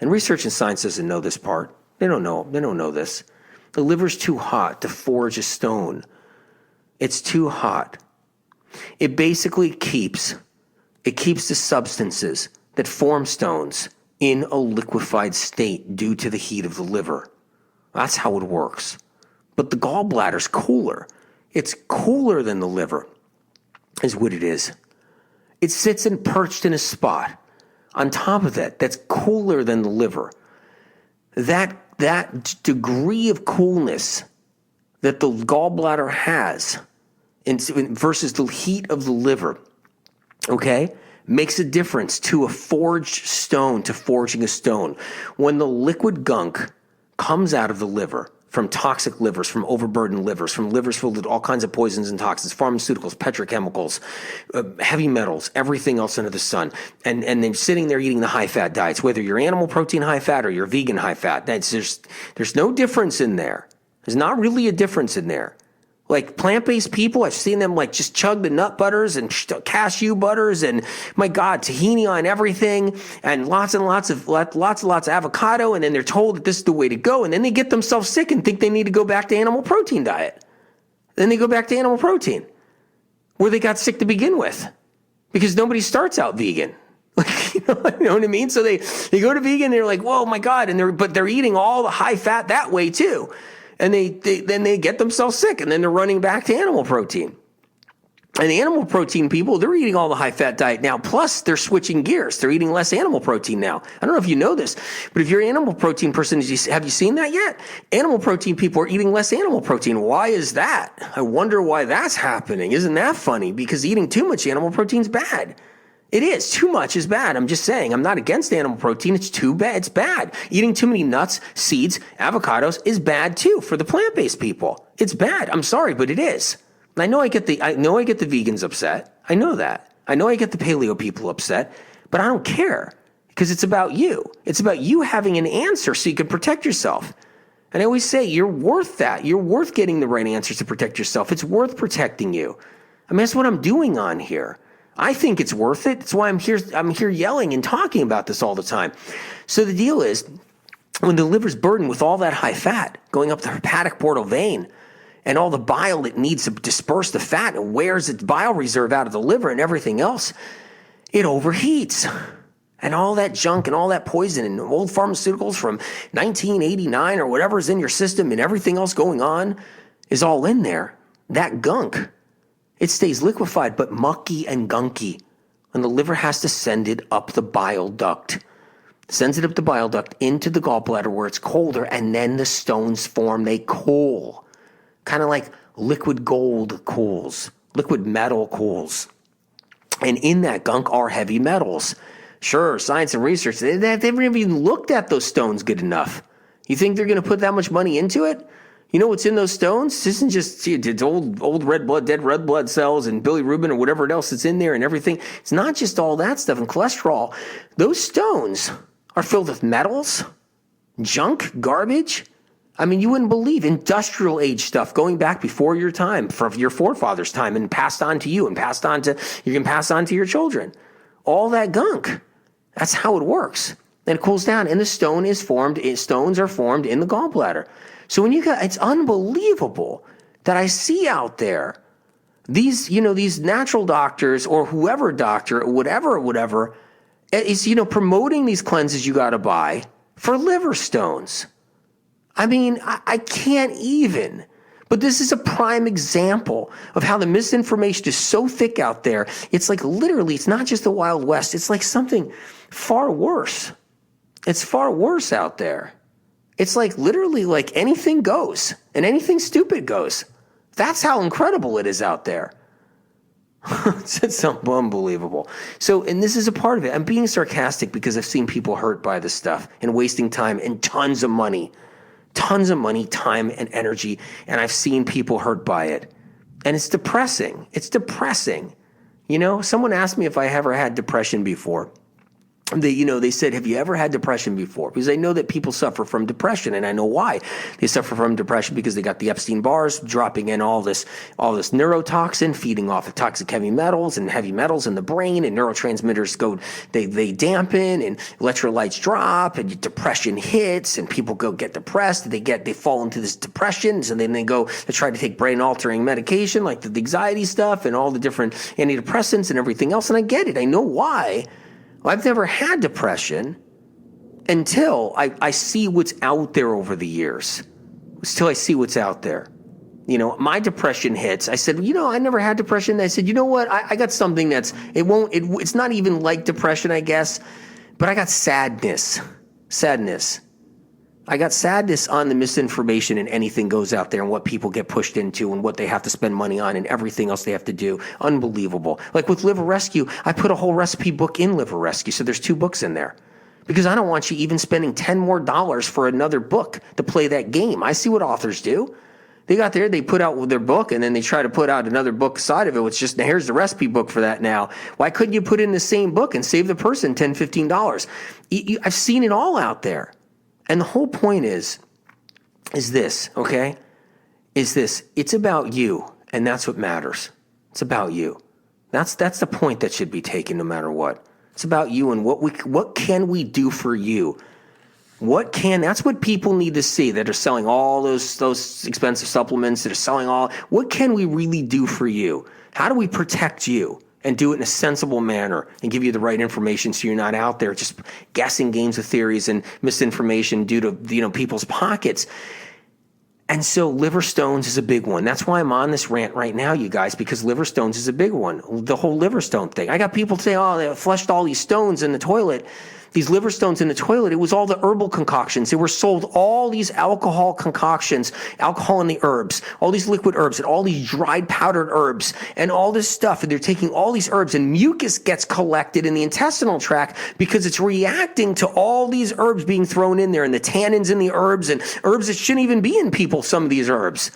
And research and science doesn't know this part. They don't know this. The liver's too hot to forge a stone. It's too hot. It basically keeps the substances that form stones in a liquefied state due to the heat of the liver. That's how it works. But the gallbladder's cooler. It's cooler than the liver, is what it is. It sits and perched in a spot on top of that's cooler than the liver. That degree of coolness that the gallbladder has versus the heat of the liver, okay, makes a difference to a forged stone, to forging a stone. When the liquid gunk comes out of the liver, from toxic livers, from overburdened livers, from livers filled with all kinds of poisons and toxins, pharmaceuticals, petrochemicals, heavy metals, everything else under the sun. And they're sitting there eating the high-fat diets, whether you're animal protein high-fat or you're vegan high-fat. There's no difference in there. There's not really a difference in there. Like plant-based people, I've seen them like just chug the nut butters and cashew butters and my God, tahini on everything and lots of avocado. And then they're told that this is the way to go. And then they get themselves sick and think they need to go back to animal protein diet. Then they go back to animal protein where they got sick to begin with because nobody starts out vegan. You know what I mean? So they go to vegan and they're like, whoa, my God. But they're eating all the high fat that way too. And then they get themselves sick, and then they're running back to animal protein. And the animal protein people, they're eating all the high-fat diet now, plus they're switching gears. They're eating less animal protein now. I don't know if you know this, but if you're an animal protein person, have you seen that yet? Animal protein people are eating less animal protein. Why is that? I wonder why that's happening. Isn't that funny? Because eating too much animal protein is bad. It is. Too much is bad. I'm just saying. I'm not against animal protein. It's too bad. It's bad. Eating too many nuts, seeds, avocados is bad too for the plant-based people. It's bad. I'm sorry, but it is. I know I get the vegans upset. I know that. I know I get the paleo people upset, but I don't care because it's about you. It's about you having an answer so you can protect yourself. And I always say you're worth that. You're worth getting the right answers to protect yourself. It's worth protecting you. That's what I'm doing on here. I think it's worth it. That's why I'm here yelling and talking about this all the time. So the deal is, when the liver's burdened with all that high fat going up the hepatic portal vein and all the bile it needs to disperse the fat and wears its bile reserve out of the liver and everything else, it overheats. And all that junk and all that poison and old pharmaceuticals from 1989 or whatever's in your system and everything else going on is all in there. That gunk. It stays liquefied, but mucky and gunky. And the liver has to send it up the bile duct. Sends it up the bile duct into the gallbladder where it's colder, and then the stones form. They cool. Kind of like liquid gold cools. Liquid metal cools. And in that gunk are heavy metals. Sure, science and research, they haven't even looked at those stones good enough. You think they're going to put that much money into it? You know what's in those stones? This isn't just it's old red blood, dead red blood cells and bilirubin or whatever else that's in there and everything. It's not just all that stuff and cholesterol. Those stones are filled with metals, junk, garbage. I mean, you wouldn't believe industrial age stuff going back before your time, from your forefathers' time, and passed on to you, and you can pass on to your children. All that gunk. That's how it works. Then it cools down, and the stones are formed in the gallbladder. So it's unbelievable that I see out there these natural doctors or whoever doctor, whatever, is, promoting these cleanses you got to buy for liver stones. I mean, I can't even. But this is a prime example of how the misinformation is so thick out there. It's like literally, it's not just the Wild West. It's like something far worse. It's far worse out there. It's like literally like anything goes and anything stupid goes. That's how incredible it is out there. It's unbelievable. So, and this is a part of it. I'm being sarcastic because I've seen people hurt by this stuff and wasting time and tons of money, time and energy. And I've seen people hurt by it. And it's depressing. Someone asked me if I ever had depression before. They said, have you ever had depression before? Because I know that people suffer from depression, and I know why. They suffer from depression because they got the Epstein bars dropping in all this neurotoxin, feeding off of toxic heavy metals in the brain, and neurotransmitters they dampen, and electrolytes drop, and depression hits, and people get depressed. They fall into this depression, so then they try to take brain altering medication like the anxiety stuff and all the different antidepressants and everything else. And I get it. I know why. I've never had depression until I see what's out there over the years. Until I see what's out there. My depression hits. I said, I never had depression. I said, you know what? I got something it's not even like depression, I guess, but I got sadness. I got sadness on the misinformation and anything goes out there and what people get pushed into and what they have to spend money on and everything else they have to do. Unbelievable. Like with Liver Rescue, I put a whole recipe book in Liver Rescue. So there's 2 books in there because I don't want you even spending $10 more for another book to play that game. I see what authors do. They put out their book and then they try to put out another book side of it. It's just, here's the recipe book for that now. Why couldn't you put in the same book and save the person $10, $15? I've seen it all out there. And the whole point is this, okay? It's about you, and that's what matters. It's about you. That's the point that should be taken no matter what. It's about you and what can we do for you? That's what people need to see that are selling all those expensive supplements, that are selling what can we really do for you? How do we protect you? And do it in a sensible manner and give you the right information so you're not out there just guessing games of theories and misinformation due to people's pockets. And so liver stones is a big one. That's why I'm on this rant right now, you guys, because liver stones is a big one. The whole liver stone thing. I got people say, they flushed all these stones in the toilet. These liver stones in the toilet, it was all the herbal concoctions. They were sold all these alcohol concoctions, alcohol in the herbs, all these liquid herbs and all these dried powdered herbs and all this stuff. And they're taking all these herbs and mucus gets collected in the intestinal tract because it's reacting to all these herbs being thrown in there and the tannins in the herbs and herbs that shouldn't even be in people, some of these herbs.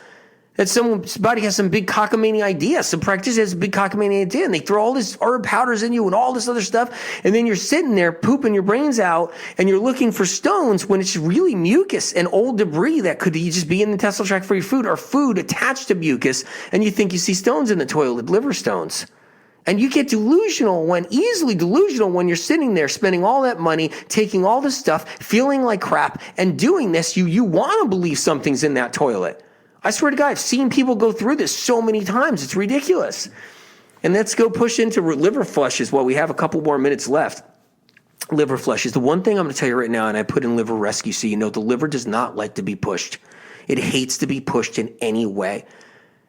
That somebody has some big cockamamie idea. Some practitioner has a big cockamamie idea, and they throw all this herb powders in you and all this other stuff, and then you're sitting there pooping your brains out, and you're looking for stones when it's really mucus and old debris that could just be in the intestinal tract for your food, or food attached to mucus, and you think you see stones in the toilet, liver stones. And you get easily delusional when you're sitting there spending all that money, taking all this stuff, feeling like crap, and doing this. You want to believe something's in that toilet. I swear to God, I've seen people go through this so many times. It's ridiculous. And let's go push into liver flushes while we have a couple more minutes left. Liver flushes. The one thing I'm going to tell you right now, and I put in Liver Rescue so you know, the liver does not like to be pushed. It hates to be pushed in any way.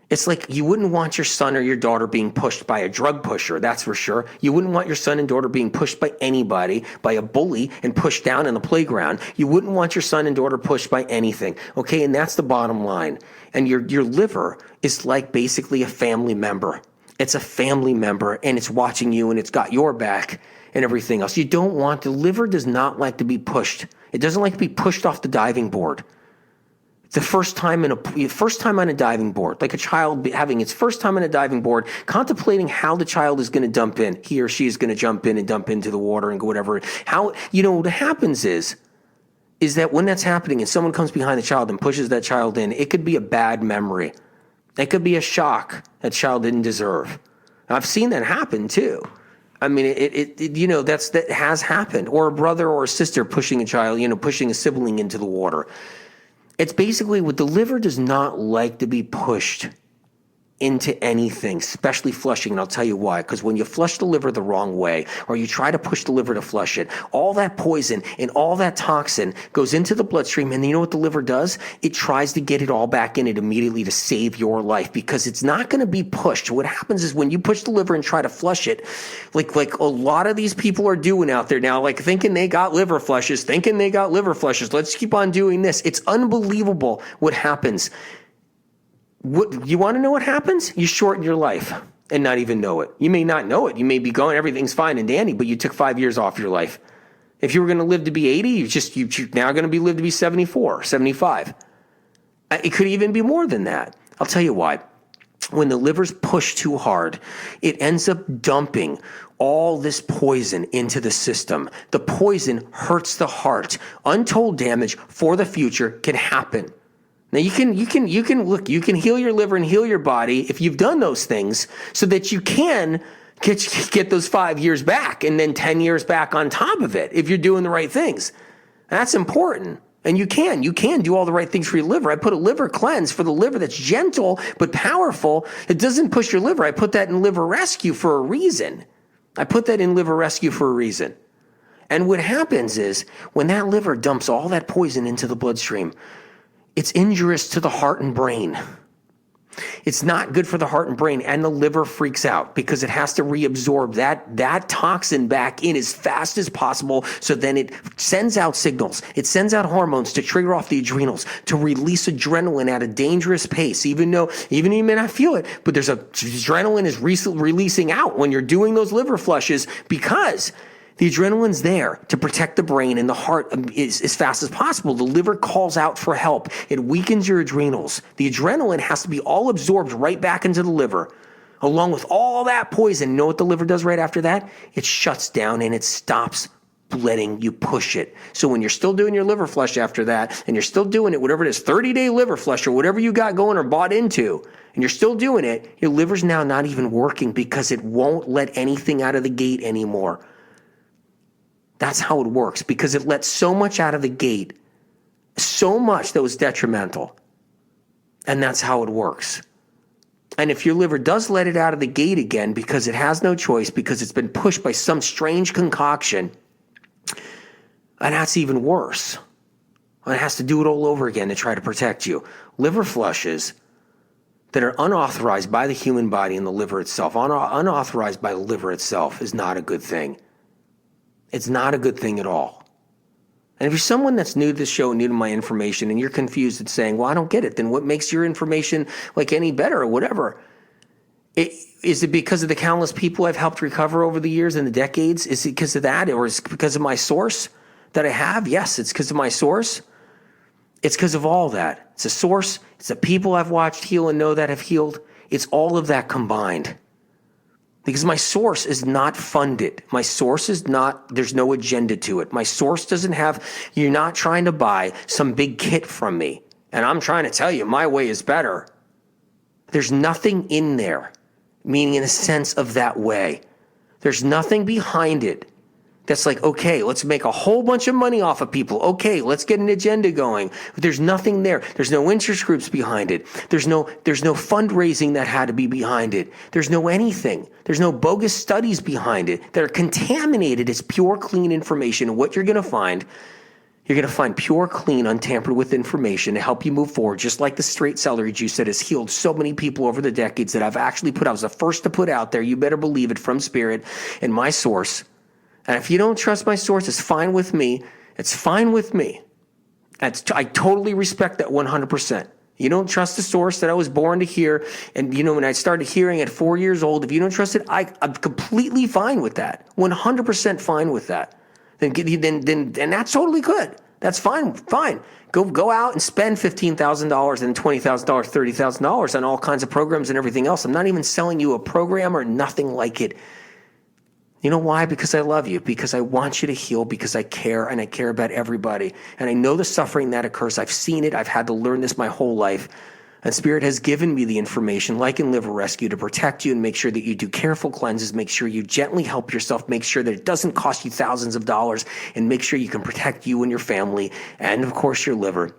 It's like you wouldn't want your son or your daughter being pushed by a drug pusher, that's for sure. You wouldn't want your son and daughter being pushed by anybody, by a bully and pushed down in the playground. You wouldn't want your son and daughter pushed by anything, okay? And that's the bottom line. And your liver is like basically a family member. It's a family member, and it's watching you, and it's got your back and everything else. The liver does not like to be pushed. It doesn't like to be pushed off the diving board. The first time on a diving board, like a child having its first time on a diving board, contemplating how the child is going to dump in. He or she is going to jump in and dump into the water and go whatever. What happens is that when that's happening and someone comes behind the child and pushes that child in, it could be a bad memory. It could be a shock that child didn't deserve. I've seen that happen too. I mean, that has happened. Or a brother or a sister pushing a child, pushing a sibling into the water. It's basically what the liver does not like to be pushed into anything, especially flushing. And I'll tell you why. Because when you flush the liver the wrong way, or you try to push the liver to flush it, all that poison and all that toxin goes into the bloodstream. And you know what the liver does? It tries to get it all back in it immediately to save your life, because it's not going to be pushed. What happens is when you push the liver and try to flush it, like a lot of these people are doing out there now, like thinking they got liver flushes. Let's keep on doing this. It's unbelievable what happens. You want to know what happens? You shorten your life and not even know it. You may not know it. You may be going, everything's fine and dandy, but you took 5 years off your life. If you were going to live to be 80, you're now going to live to be 74, 75. It could even be more than that. I'll tell you why. When the liver's pushed too hard, it ends up dumping all this poison into the system. The poison hurts the heart. Untold damage for the future can happen. Now you can heal your liver and heal your body if you've done those things, so that you can get those 5 years back and then 10 years back on top of it if you're doing the right things. That's important. And you can do all the right things for your liver. I put a liver cleanse for the liver that's gentle but powerful. It doesn't push your liver. I put that in liver rescue for a reason. And what happens is when that liver dumps all that poison into the bloodstream, it's injurious to the heart and brain. It's not good for the heart and brain, and the liver freaks out because it has to reabsorb that toxin back in as fast as possible. So then it sends out signals. It sends out hormones to trigger off the adrenals, to release adrenaline at a dangerous pace, even though you may not feel it, but adrenaline is releasing out when you're doing those liver flushes, because the adrenaline's there to protect the brain and the heart as fast as possible. The liver calls out for help. It weakens your adrenals. The adrenaline has to be all absorbed right back into the liver, along with all that poison. You know what the liver does right after that? It shuts down and it stops letting you push it. So when you're still doing your liver flush after that, and you're still doing it, whatever it is, 30-day liver flush or whatever you got going or bought into, and you're still doing it, your liver's now not even working because it won't let anything out of the gate anymore. That's how it works, because it let so much out of the gate, so much that was detrimental. And that's how it works. And if your liver does let it out of the gate again because it has no choice, because it's been pushed by some strange concoction, and that's even worse. And it has to do it all over again to try to protect you. Liver flushes that are unauthorized by the human body and the liver itself, unauthorized by the liver itself, is not a good thing. It's not a good thing at all. And if you're someone that's new to this show, new to my information, and you're confused at saying, well, I don't get it, then what makes your information like any better or whatever? Is it because of the countless people I've helped recover over the years and the decades? Is it because of that, or is it because of my source that I have? Yes, it's because of my source. It's because of all that. It's a source. It's the people I've watched heal and know that have healed. It's all of that combined. Because my source is not funded. My source is not, there's no agenda to it. My source doesn't have, you're not trying to buy some big kit from me. And I'm trying to tell you my way is better. There's nothing in there, meaning in a sense of that way. There's nothing behind it that's like, okay, let's make a whole bunch of money off of people. Okay, let's get an agenda going. But there's nothing there. There's no interest groups behind it. There's no fundraising that had to be behind it. There's no anything. There's no bogus studies behind it that are contaminated. It's pure, clean information. And what you're going to find pure, clean, untampered with information to help you move forward, just like the straight celery juice that has healed so many people over the decades that I've actually put out. I was the first to put out there. You better believe it, from Spirit and my source. And if you don't trust my source, it's fine with me. It's fine with me. I totally respect that 100%. You don't trust the source that I was born to hear. And, when I started hearing at 4 years old, if you don't trust it, I'm completely fine with that. 100% fine with that. Then that's totally good. That's fine. Go out and spend $15,000 and $20,000, $30,000 on all kinds of programs and everything else. I'm not even selling you a program or nothing like it. You know why? Because I love you, because I want you to heal, because I care, and I care about everybody. And I know the suffering that occurs. I've seen it. I've had to learn this my whole life. And Spirit has given me the information, like in Liver Rescue, to protect you and make sure that you do careful cleanses, make sure you gently help yourself, make sure that it doesn't cost you thousands of dollars, and make sure you can protect you and your family, and of course your liver.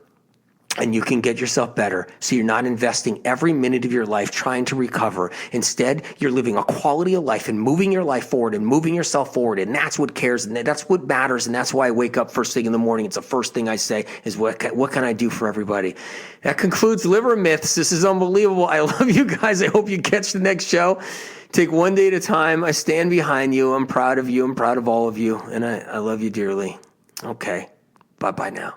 And you can get yourself better, so you're not investing every minute of your life trying to recover. Instead, you're living a quality of life and moving your life forward and moving yourself forward, and that's what cares, and that's what matters, and that's why I wake up first thing in the morning. It's the first thing I say is, what can I do for everybody? That concludes Liver Myths. This is unbelievable. I love you guys. I hope you catch the next show. Take one day at a time. I stand behind you. I'm proud of you. I'm proud of all of you, and I love you dearly. Okay, bye-bye now.